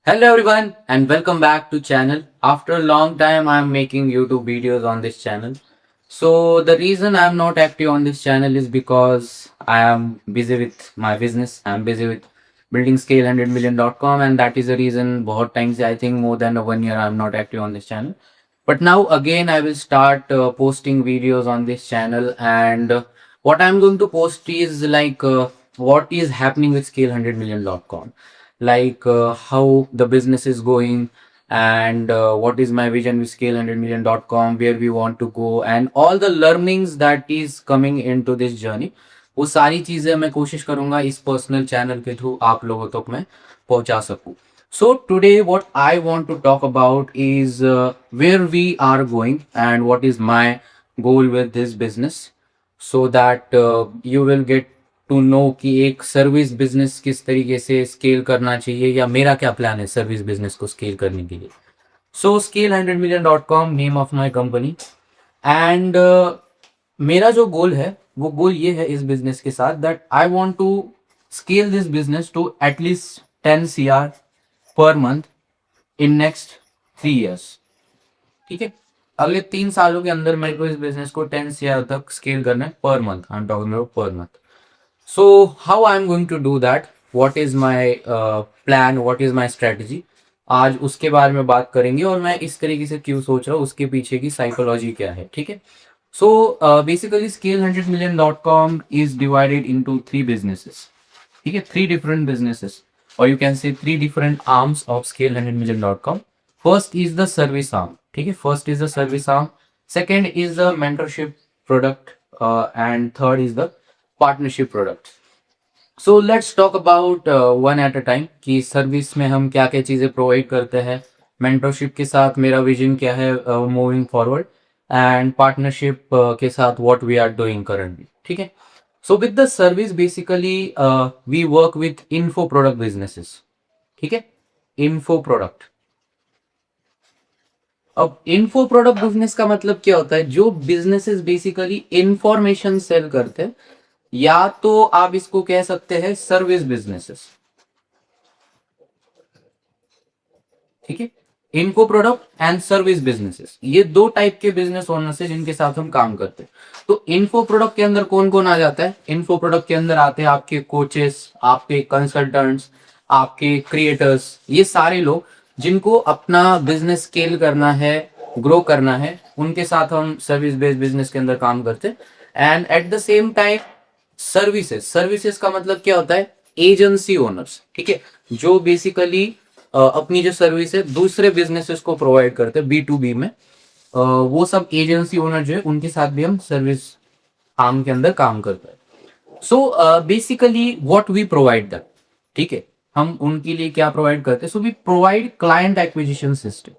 Hello everyone and welcome back to channel. After a long time I am making YouTube videos on this channel. So the reason I am not active on this channel is because I am busy with my business. I am busy with building scale100million.com and that is the reason बहुत time से I think more than 1 year I am not active on this channel. But now again I will start posting videos on this channel and what I am going to post is like what is happening with scale100million.com, like how the business is going and what is my vision with scale100million.com, where we want to go and all the learnings that is coming into this journey. वो सारी चीजें मैं कोशिश करूंगा इस personal channel के through आप लोगों तक मैं पहुंचा सकूं. So today what I want to talk about is where we are going and what is my goal with this business, so that you will get to know कि एक service business किस तरीके से स्केल करना चाहिए या मेरा क्या प्लान है सर्विस बिजनेस को स्केल करने के लिए. सो scale100million.com name of my company and मेरा जो गोल है वो गोल ये है इस बिजनेस के साथ that I want to scale this business to at least 10 CR per month in next 3 years. ठीक है, अगले 3 सालों के अंदर मेरे को इस बिजनेस को 10 CR तक स्केल करना है per month. I am talking about per month. So how I'm going to do that? What is my plan? What is my strategy? आज उसके बारे में बात करेंगे और मैं इस तरीके से क्यों सोच रहा हूँ, उसके पीछे की साइकोलॉजी क्या है. ठीक है. So basically scale100million.com is divided into 3 businesses. ठीक है, 3 different businesses or you can say 3 different arms of scale100million.com. First is the service arm. ठीक है, first is the service arm. Second is the mentorship product and third is the partnership product. So let's talk about one at a time कि service में हम क्या क्या चीजें provide करते हैं, मेंटरशिप के साथ मेरा विजन क्या है मूविंग फॉरवर्ड, एंड पार्टनरशिप के साथ what we are doing currently. ठीक है. So with the service basically we work with info product businesses. ठीक है, इन्फो प्रोडक्ट. अब इन्फो प्रोडक्ट बिजनेस का मतलब क्या होता है? जो बिजनेसेस बेसिकली इंफॉर्मेशन सेल करते हैं, या तो आप इसको कह सकते हैं सर्विस बिजनेसेस. ठीक है, info product and service businesses, ये 2 टाइप के बिजनेस ओनर्स है जिनके साथ हम काम करते हैं. तो इन्फो प्रोडक्ट के अंदर कौन कौन आ जाता है? इन्फो प्रोडक्ट के अंदर आते हैं आपके कोचेस, आपके कंसल्टेंट्स, आपके क्रिएटर्स, ये सारे लोग जिनको अपना बिजनेस स्केल करना है, ग्रो करना है, उनके साथ हम सर्विस बेस्ड बिजनेस के अंदर काम करते हैं. And at the same time services. Services का मतलब क्या होता है? Agency owners. ठीक है, जो बेसिकली अपनी जो सर्विस है दूसरे बिजनेसेस को प्रोवाइड करते हैं B2B में, वो सब एजेंसी ओनर जो है उनके साथ भी हम सर्विस आर्म के अंदर काम करते हैं. So basically what we provide that. ठीक है, हम उनके लिए क्या प्रोवाइड करते हैं? So we provide client acquisition system.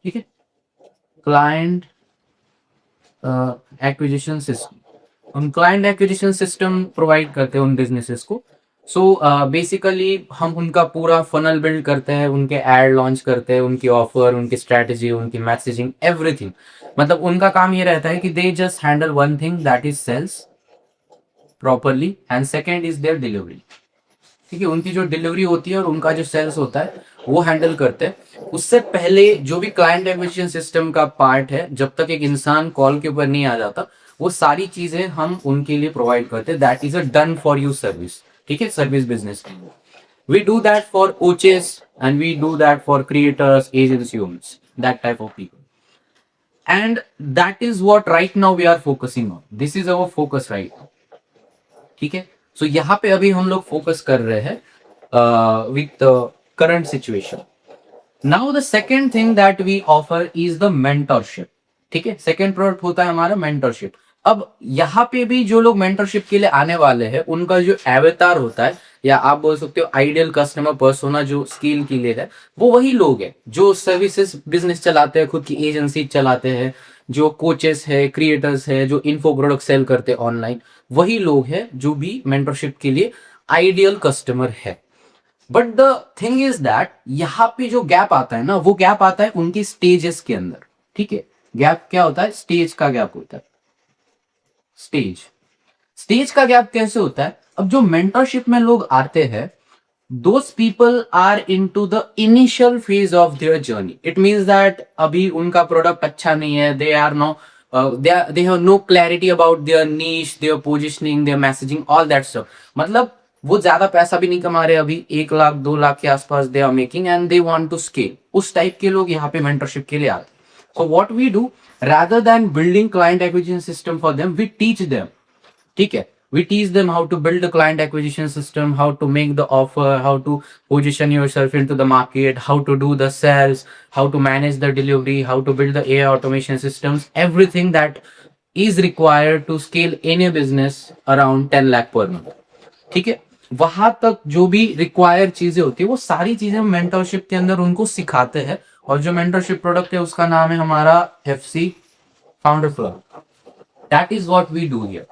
ठीक है, क्लाइंट एक्विजिशन सिस्टम. हम क्लाइंट एक्विजिशन सिस्टम प्रोवाइड करते हैं उन बिजनेसेस को. सो बेसिकली हम उनका पूरा फनल बिल्ड करते हैं, उनके एड लॉन्च करते हैं, उनकी ऑफर, उनकी स्ट्रेटेजी, उनकी मैसेजिंग, एवरीथिंग. मतलब उनका काम ये रहता है कि they just handle one thing that is sales properly and second is their delivery. ठीक है, उनकी जो डिलीवरी होती है और उनका जो सेल्स होता है वो हैंडल करते हैं. उससे पहले जो भी क्लाइंट एक्विजिशन सिस्टम का पार्ट है, जब तक एक इंसान कॉल के ऊपर नहीं आ जाता, वो सारी चीजें हम उनके लिए प्रोवाइड करते हैं. That is a done for you service. ठीक है, service business. We do that for coaches and we do that for creators, agency owners, that type of people. And that is what right now we are focusing on. This is our focus right. ठीक है, सो यहाँ पे अभी हम लोग focus कर रहे हैं with current situation. Now the second thing that we offer is the mentorship. ठीक है, सेकेंड प्रोडक्ट होता है हमारा मेंटरशिप. अब यहाँ पे भी जो लोग मेंटरशिप के लिए आने वाले हैं उनका जो एवेटार होता है, या आप बोल सकते हो आइडियल कस्टमर पर्सोना जो स्किल के लिए है, वो वही लोग हैं जो सर्विसेज बिजनेस चलाते हैं, खुद की एजेंसी चलाते हैं, जो कोचेस है, क्रिएटर्स है, जो इन्फो प्रोडक्ट सेल करते हैं ऑनलाइन, वही लोग हैं जो भी मेंटरशिप के लिए आइडियल कस्टमर है. But the thing is that यहाँ पे जो गैप आता है ना, वो गैप आता है उनकी स्टेजेस के अंदर. ठीक है, गैप क्या होता है? स्टेज का गैप होता है. स्टेज का गैप कैसे होता है? अब जो मेंटरशिप में लोग आते हैं those people are into the initial phase of their journey. It means that abhi unka product acha nahi hai, they are no they have no clarity about their niche, their positioning, their messaging, all that stuff. मतलब वो ज्यादा पैसा भी नहीं कमा रहे अभी, 1 लाख 2 लाख के आसपास they are making and they want to scale. उस टाइप के लोग यहाँ पे मेंटरशिप के लिए आते हैं. So what we do, rather than building client acquisition system for them, we teach them. ठीक है, we teach them how to build a client acquisition system, how to make the offer, how to position yourself into the market, how to do the sales, how to manage the delivery, how to build the AI automation systems, everything that is required to scale any business around 10 lakh per month. ठीक है, वहां तक जो भी require चीजें होती है वो सारी चीजें हम मेंटरशिप के अंदर उनको सिखाते हैं. और जो मेंटरशिप प्रोडक्ट है उसका नाम है हमारा FC founder flow. That is what we do here.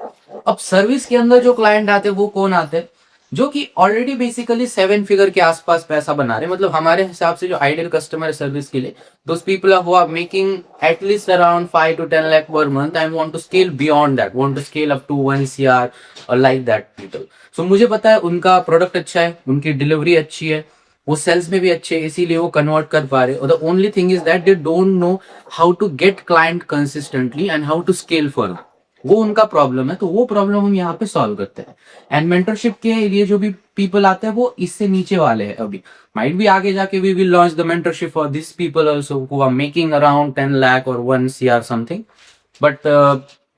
अब सर्विस के अंदर जो क्लाइंट आते हैं वो कौन आते हैं, जो कि ऑलरेडी बेसिकली 7 फिगर के आसपास पैसा बना रहे हैं. मतलब हमारे हिसाब से जो आइडियल कस्टमर है सर्विस के लिए, those people who are making at least around 5 to 10 lakh per month and want to scale beyond that, want to scale up to 1 CR or like that people. So मुझे पता है उनका product अच्छा है, उनकी डिलीवरी अच्छी है, वो सेल्स में भी अच्छे हैं, इसीलिए वो कन्वर्ट कर पा रहे. और the only thing is that they don't know how to get client consistently and how to scale further. वो उनका प्रॉब्लम है, तो वो प्रॉब्लम हम यहाँ पे सॉल्व करते हैं. एंड मेंटरशिप के लिए जो भी पीपल आते हैं वो इससे नीचे वाले हैं. अभी माइट भी आगे जाके we will launch the mentorship for this people also who are making around 10 lakh और 1 CR समथिंग. But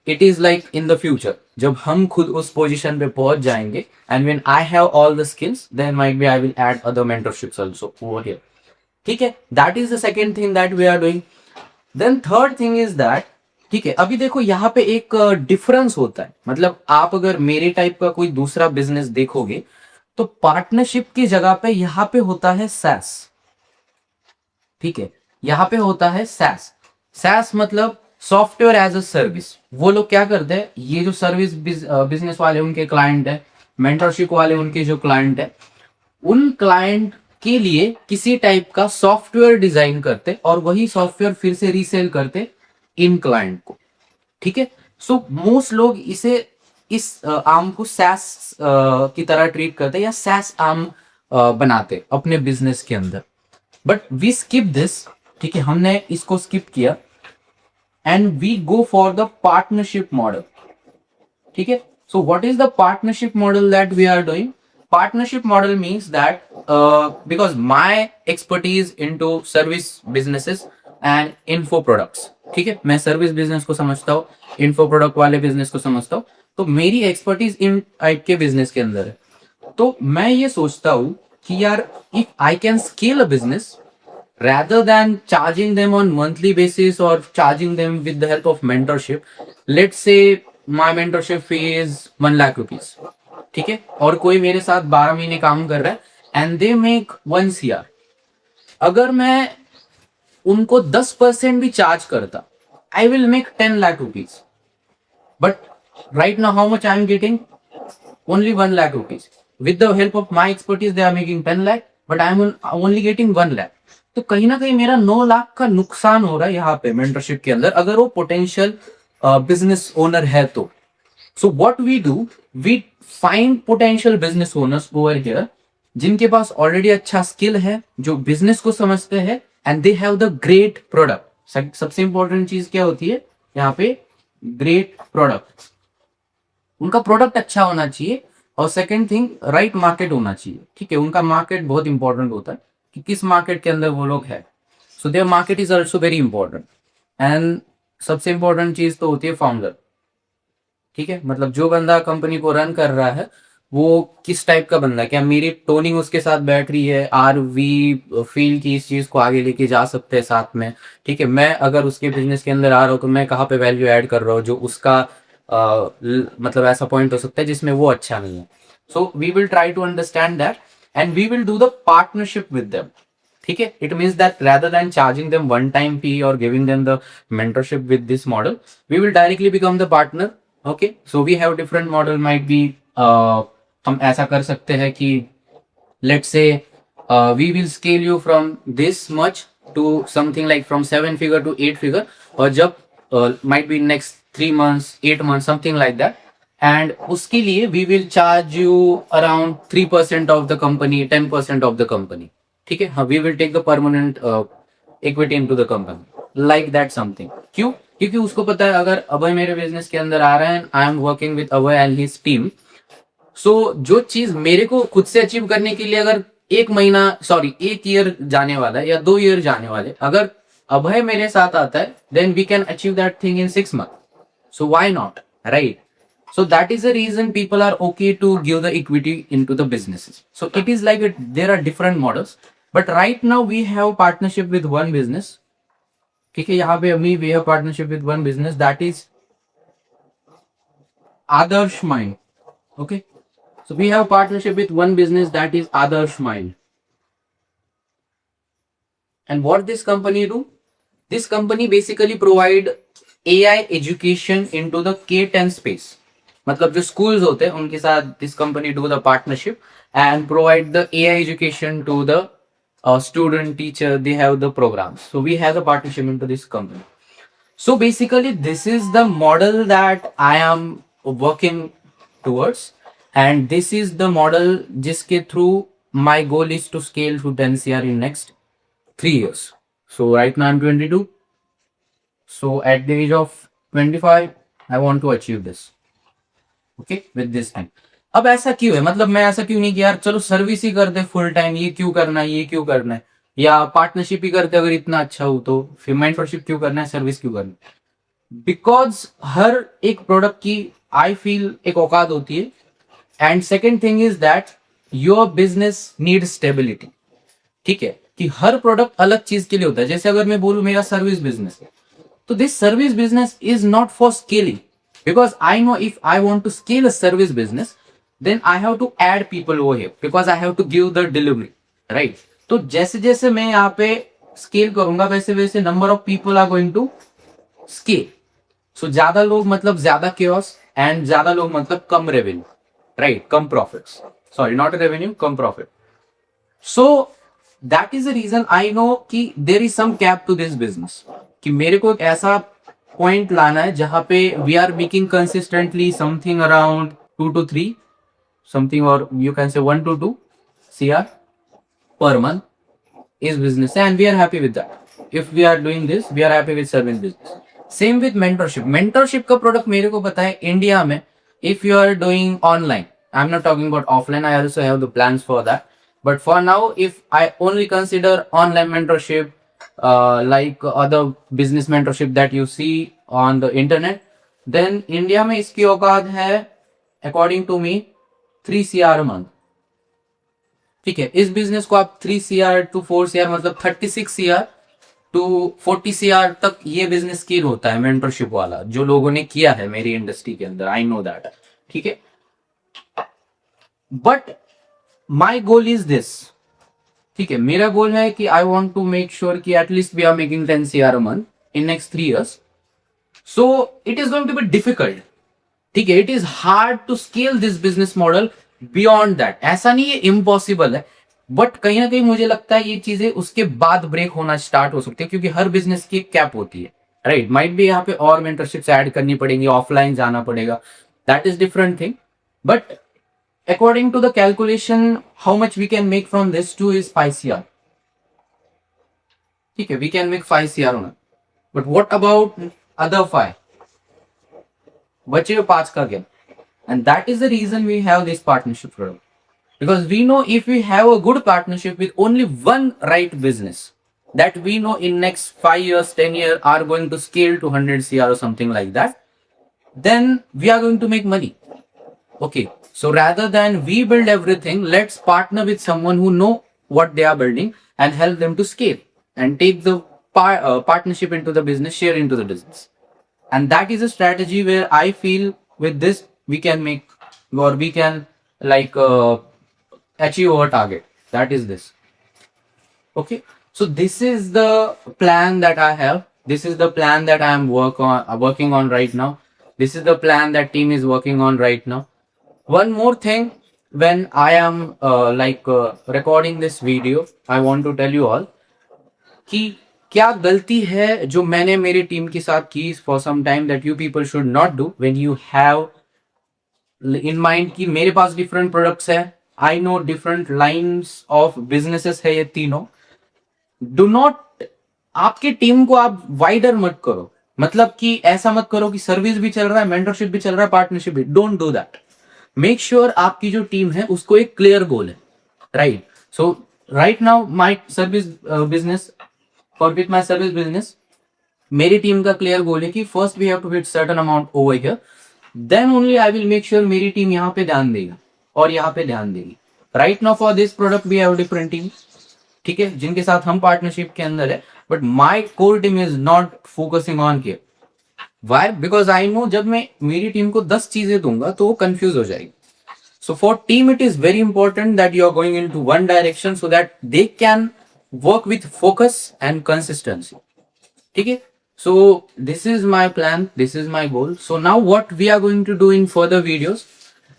it is like in the future जब हम खुद उस पोजीशन पे पहुंच जाएंगे and when I have all the skills then might be I will add other mentorships also over here. ठीक है, that is the second thing that we are doing. Then third thing is that, ठीक है, अभी देखो यहाँ पे एक difference होता है. मतलब आप अगर मेरे टाइप का कोई दूसरा बिजनेस देखोगे तो पार्टनरशिप की जगह पे यहाँ पे होता है सैस. ठीक है, यहाँ पे होता है सैस. सैस मतलब सॉफ्टवेयर एज अ सर्विस. वो लोग क्या करते हैं, ये जो सर्विस बिजनेस वाले उनके क्लाइंट है, मेंटरशिप वाले उनके जो क्लाइंट है, उन क्लाइंट के लिए किसी टाइप का सॉफ्टवेयर डिजाइन करते और वही सॉफ्टवेयर फिर से रीसेल करते इन क्लाइंट को. ठीक है, सो मोस्ट लोग इसे इस आर्म को सैस की तरह ट्रीट करते या सैस आर्म बनाते अपने बिजनेस के अंदर. But we skip this. ठीक है, हमने इसको स्किप किया and we go for the partnership model. ठीक है, so what is the partnership model that we are doing. Partnership model means that because my expertise into service businesses and info products, ठीक है, मैं service business को समझता हूँ, info product वाले business को समझता हूँ, तो मेरी एक्सपर्टीज इन टाइप के बिजनेस के अंदर है. तो मैं ये सोचता हूँ कि यार if I can scale a business rather than charging them on monthly basis or charging them with the help of mentorship, let's say my mentorship fee is 1 lakh rupees. ठीक है, और कोई मेरे साथ 12 महीने काम कर रहा है एंड दे मेक 1 CR. अगर मैं उनको 10% भी चार्ज करता, I will make 10 lakh rupees. But right now how much I am getting, only 1 lakh rupees. With the help of my expertise they are making 10 lakh, but I am only getting 1 lakh. तो कहीं ना कहीं मेरा 9 लाख का नुकसान हो रहा है यहाँ पे मेंटरशिप के अंदर, अगर वो पोटेंशियल बिजनेस ओनर है तो. So what we do, we find potential business owners over here जिनके पास ऑलरेडी अच्छा स्किल है, जो बिजनेस को समझते हैं and they have the great product. सबसे इंपॉर्टेंट चीज क्या होती है यहाँ पे, ग्रेट प्रोडक्ट. उनका प्रोडक्ट अच्छा होना चाहिए और सेकंड थिंग राइट मार्केट होना चाहिए. ठीक है, उनका मार्केट बहुत इंपॉर्टेंट होता है कि किस मार्केट के अंदर वो लोग है. So their market is also very important. And सबसे इंपॉर्टेंट चीज तो होती है फाउंडर. ठीक है, मतलब जो बंदा कंपनी को रन कर रहा है वो किस टाइप का बंदा है, क्या मेरी टोनिंग उसके साथ बैठ रही है, आर वी फील कि इस चीज को आगे लेके जा सकते हैं साथ में. ठीक है, मैं अगर उसके बिजनेस के अंदर आ रहा हूँ तो मैं कहाँ पे वैल्यू ऐड कर रहा हूँ जो उसका मतलब ऐसा पॉइंट हो सकता है जिसमें वो अच्छा नहीं है. So we will try to understand that and we will do the partnership with them. ठीक है, it means that rather than charging them one time fee or giving them the mentorship with this model, we will directly become the partner. Okay, so we have different model, might be हम ऐसा कर सकते हैं कि let's say we will scale you from this much to something like from 7 figure to 8 figure, और जब might be next 3 months 8 months something like that, and उसके लिए we will charge you around 3% of the company, 10% of the company. ठीक है, हाँ, we will take the permanent equity into the company, like that something. क्यों? क्योंकि उसको पता है अगर अभय मेरे बिजनेस के अंदर आ रहा है, I am working with Abhay and his team. So जो चीज मेरे को खुद से अचीव करने के लिए अगर एक ईयर जाने वाला है या 2 ईयर जाने वाले, अगर अभय मेरे साथ आता है, then we can achieve that thing in 6 months. So why not, right? So that is the reason people are okay to give the equity into the businesses. So it is like there are different models, but right now we have partnership with one business. ठीक है, यहाँ पे अभी we have partnership with one business, that is Adarsh Mind. Okay, so we have partnership with one business, that is Adarsh Mind. And what this company do? This company basically provide AI education into the K-10 space. मतलब जो schools होते हैं उनके साथ this company do the partnership and provide the AI education to the student, teacher. They have the programs. So we have the partnership into this company. So basically this is the model that I am working towards, and this is the model जिसके through my goal is to scale to 10 CR in next 3 years. So right now I'm 22. So at the age of 25, I want to achieve this. Okay, with this thing. अब ऐसा क्यों है, मतलब मैं ऐसा क्यों नहीं कि यार चलो सर्विस ही कर दे फुल टाइम, ये क्यों करना है, ये क्यों करना है, या पार्टनरशिप ही करते अगर इतना अच्छा हो तो, फिर मेंटरशिप क्यों करना है, सर्विस क्यों करना है? बिकॉज हर एक प्रोडक्ट की आई फील एक औकात होती है. And second thing is that your business need stability. ठीक है, कि हर प्रोडक्ट अलग चीज के लिए होता है. जैसे अगर मैं बोलूं मेरा सर्विस बिजनेस है, तो this service business is not for scaling, because I know if I want to scale a service business, then I have to add people over here because I have to give the delivery, right? तो जैसे जैसे मैं यहाँ पे scale करूंगा वैसे वैसे number of people are going to scale. So ज्यादा लोग मतलब ज्यादा केओस, एंड ज्यादा लोग मतलब कम रेवेन्यू, राइट? कम प्रॉफिट्स, सॉरी नॉट रेवेन्यू, कम profit. So that is the reason I know कि there is some cap to this business, कि मेरे को एक ऐसा पॉइंट लाना है जहां पे we are making consistently something around 2 to 3 something, और you can say 1 to 2 CR per month is business, and we are happy with that. If we are doing this, we are happy with serving business. Same with mentorship. Mentorship का product मेरे को पता है India में, if you are doing online, I'm not talking about offline, I also have the plans for that. But for now, if I only consider online mentorship, like other business mentorship that you see on the internet, then India में इसकी औकात है according to me 3 CR a month. ठीक है, इस business को आप 3 CR to 4 CR मतलब 36 CR to 40 CR तक ये बिजनेस स्केल होता है मेंटरशिप वाला, जो लोगों ने किया है मेरी इंडस्ट्री के अंदर. I know that. ठीक है, but my goal is this. ठीक है, मेरा गोल है कि I want to make sure कि at least we are making 10 CR a month in next 3 years. So it is going to be difficult. ठीक है, it is hard to scale this business model beyond that. ऐसा नहीं है impossible है, but कहीं ना कहीं मुझे लगता है ये चीजें उसके बाद ब्रेक होना स्टार्ट हो सकती है, क्योंकि हर बिजनेस की कैप होती है, राइट? माइट भी यहाँ पे और मेंटरशिप्स ऐड करनी पड़ेगी, ऑफलाइन जाना पड़ेगा, that is different thing. But according to the calculation, how much we can make from this too is 5 CR. ठीक है, we can make 5 CR on it. But what about other 5? बचे 5 का क्या? And that is the reason we have this partnership program. Because we know if we have a good partnership with only one right business, that we know in next 5 years, 10 years are going to scale to 100 CR or something like that, then we are going to make money. Okay, so rather than we build everything, let's partner with someone who know what they are building and help them to scale and take the partnership into the business, share into the business. And that is a strategy where I feel with this we can make, or we can like achieve our target. That is this. Okay, so this is the plan that I have. This is the plan that I am working on right now. This is the plan that team is working on right now. One more thing, when I am recording this video, I want to tell you all कि क्या गलती है जो मैंने मेरी team के साथ की for some time that you people should not do when you have in mind कि मेरे पास डिफरेंट प्रोडक्ट्स है, I know different lines of businesses है ये तीनों। डू नॉट, आपकी टीम को आप वाइडर मत करो, मतलब कि ऐसा मत करो कि सर्विस भी चल रहा है, मेंटरशिप भी चल रहा है, पार्टनरशिप भी। Don't do that. Make sure आपकी जो टीम है उसको एक क्लियर गोल है, right? So right now my service business, for with my service business, मेरी टीम का क्लियर गोल है कि first we have to hit certain amount over here, then only I will make sure मेरी team यहाँ पे ध्यान देगा और यहाँ पे ध्यान देगी। Right now for this product we have different team, ठीक है, जिनके साथ हम पार्टनरशिप के अंदर है, but my core team is not focusing on care. Why? Because I know जब मैं मेरी टीम को 10 चीजें दूंगा तो वो कंफ्यूज हो जाएगी। So for team, it is very important that you are going into one direction so that they can work with focus and consistency. Okay? So this is my plan. This is my goal. So now what we are going to do in further videos,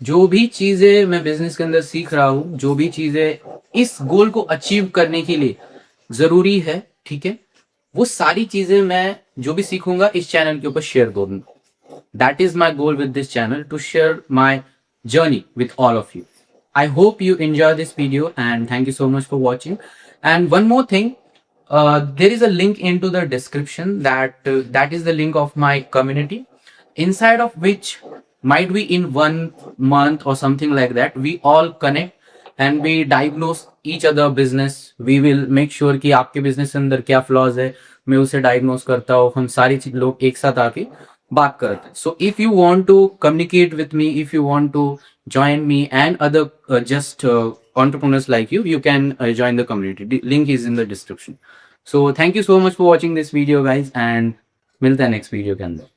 जो भी चीजें मैं business के अंदर सीख रहा हूँ, जो भी चीजें इस गोल को अचीव करने के लिए जरूरी है, ठीक है, वो सारी चीजें मैं जो भी सीखूंगा इस चैनल के ऊपर शेयर करूंगा। That is my goal with this channel, to share my journey with all of you. I hope you enjoy this video and thank you so much for watching. And one more thing, there is a link into the description that is the link of my community, inside of which might be in 1 month or something like that, we all connect and we diagnose each other business. We will make sure कि आपके business के अंदर क्या flaws है, मैं उसे diagnose करता हूँ, हम सारी चीज लोग एक साथ आके बात करते हैं। So if you want to communicate with me, if you want to join me and other just entrepreneurs like you can join the community. Link is in the description. So thank you so much for watching this video guys, and मिलते हैं next video के अंदर।